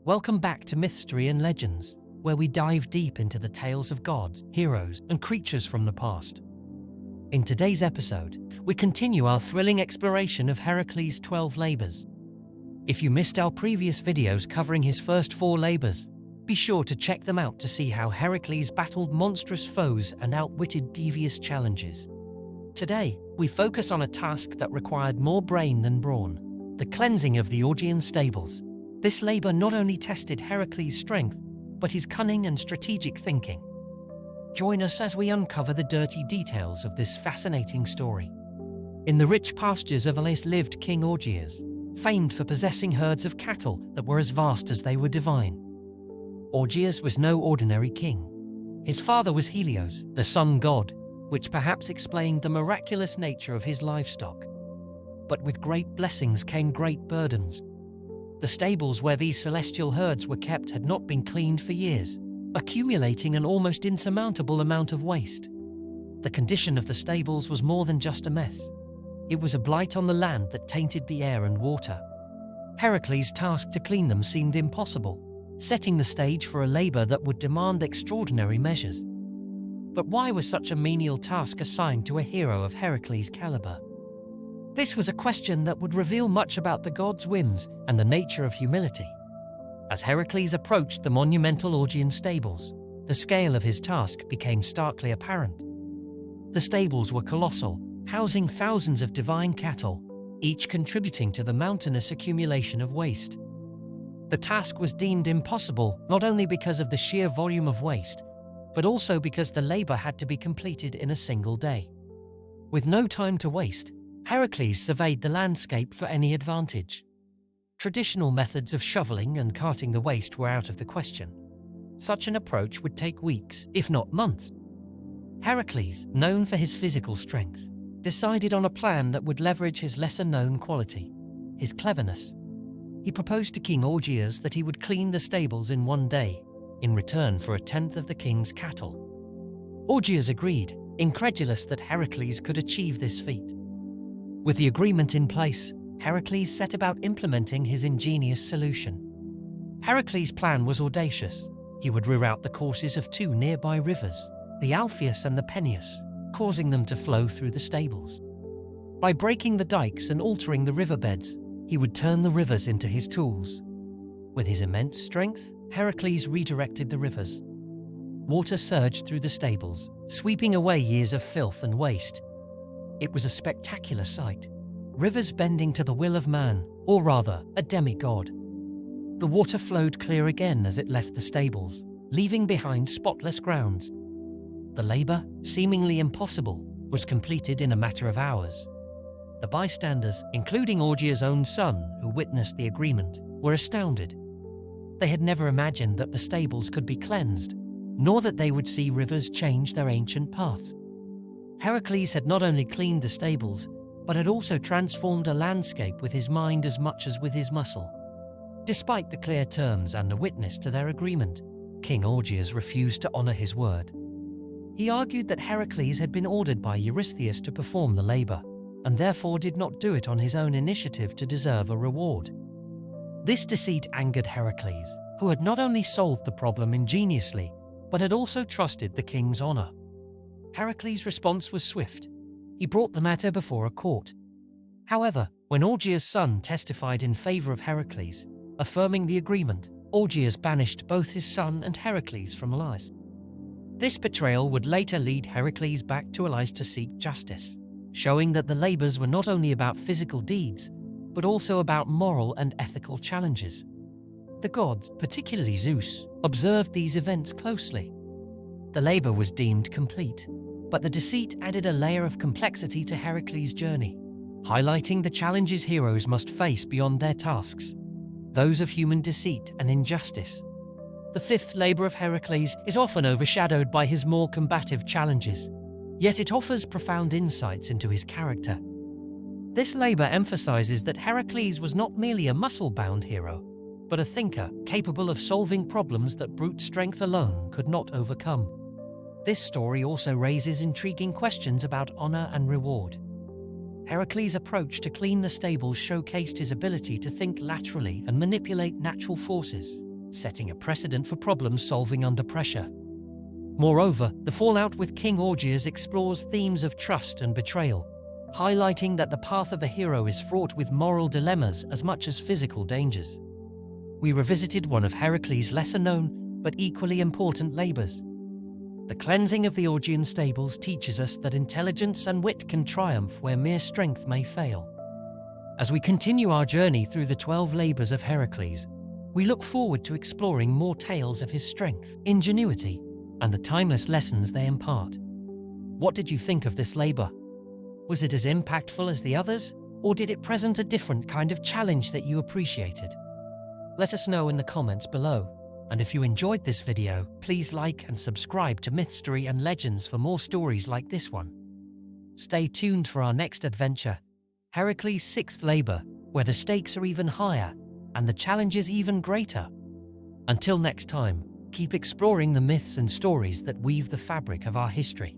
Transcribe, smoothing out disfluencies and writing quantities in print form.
Welcome back to Mythstory and Legends, where we dive deep into the tales of gods, heroes, and creatures from the past. In today's episode, we continue our thrilling exploration of Heracles' 12 labors. If you missed our previous videos covering his first 4 labors, be sure to check them out to see how Heracles battled monstrous foes and outwitted devious challenges. Today, we focus on a task that required more brain than brawn: the cleansing of the Augean stables. This labor not only tested Heracles' strength, but his cunning and strategic thinking. Join us as we uncover the dirty details of this fascinating story. In the rich pastures of Hellas lived King Augeas, famed for possessing herds of cattle that were as vast as they were divine. Augeas was no ordinary king. His father was Helios, the sun god, which perhaps explained the miraculous nature of his livestock. But with great blessings came great burdens. The stables where these celestial herds were kept had not been cleaned for years, accumulating an almost insurmountable amount of waste. The condition of the stables was more than just a mess. It was a blight on the land that tainted the air and water. Heracles' task to clean them seemed impossible, setting the stage for a labor that would demand extraordinary measures. But why was such a menial task assigned to a hero of Heracles' caliber? This was a question that would reveal much about the god's whims and the nature of humility. As Heracles approached the monumental Augean stables, the scale of his task became starkly apparent. The stables were colossal, housing thousands of divine cattle, each contributing to the mountainous accumulation of waste. The task was deemed impossible not only because of the sheer volume of waste, but also because the labor had to be completed in a single day. With no time to waste, Heracles surveyed the landscape for any advantage. Traditional methods of shoveling and carting the waste were out of the question. Such an approach would take weeks, if not months. Heracles, known for his physical strength, decided on a plan that would leverage his lesser-known quality: his cleverness. He proposed to King Augeas that he would clean the stables in one day, in return for a tenth of the king's cattle. Augeas agreed, incredulous that Heracles could achieve this feat. With the agreement in place, Heracles set about implementing his ingenious solution. Heracles' plan was audacious. He would reroute the courses of 2 nearby rivers, the Alpheus and the Peneus, causing them to flow through the stables. By breaking the dikes and altering the riverbeds, he would turn the rivers into his tools. With his immense strength, Heracles redirected the rivers. Water surged through the stables, sweeping away years of filth and waste. It was a spectacular sight. Rivers bending to the will of man, or rather, a demigod. The water flowed clear again as it left the stables, leaving behind spotless grounds. The labor, seemingly impossible, was completed in a matter of hours. The bystanders, including Augeas' own son, who witnessed the agreement, were astounded. They had never imagined that the stables could be cleansed, nor that they would see rivers change their ancient paths. Heracles had not only cleaned the stables, but had also transformed a landscape with his mind as much as with his muscle. Despite the clear terms and the witness to their agreement, King Augeas refused to honor his word. He argued that Heracles had been ordered by Eurystheus to perform the labor, and therefore did not do it on his own initiative to deserve a reward. This deceit angered Heracles, who had not only solved the problem ingeniously, but had also trusted the king's honor. Heracles' response was swift. He brought the matter before a court. However, when Augeas' son testified in favor of Heracles, affirming the agreement, Augeas banished both his son and Heracles from Hellas. This betrayal would later lead Heracles back to Hellas to seek justice, showing that the labors were not only about physical deeds, but also about moral and ethical challenges. The gods, particularly Zeus, observed these events closely. The labor was deemed complete, but the deceit added a layer of complexity to Heracles' journey, highlighting the challenges heroes must face beyond their tasks, those of human deceit and injustice. The 5th labor of Heracles is often overshadowed by his more combative challenges, yet it offers profound insights into his character. This labor emphasizes that Heracles was not merely a muscle-bound hero, but a thinker capable of solving problems that brute strength alone could not overcome. This story also raises intriguing questions about honor and reward. Heracles' approach to clean the stables showcased his ability to think laterally and manipulate natural forces, setting a precedent for problem solving under pressure. Moreover, the fallout with King Augean explores themes of trust and betrayal, highlighting that the path of a hero is fraught with moral dilemmas as much as physical dangers. We revisited one of Heracles' lesser-known but equally important labors. The cleansing of the Augean stables teaches us that intelligence and wit can triumph where mere strength may fail. As we continue our journey through the 12 labors of Heracles, we look forward to exploring more tales of his strength, ingenuity, and the timeless lessons they impart. What did you think of this labor? Was it as impactful as the others, or did it present a different kind of challenge that you appreciated? Let us know in the comments below. And if you enjoyed this video, please like and subscribe to Mythstory and Legends for more stories like this one. Stay tuned for our next adventure, Heracles' 6th labor, where the stakes are even higher and the challenges even greater. Until next time, keep exploring the myths and stories that weave the fabric of our history.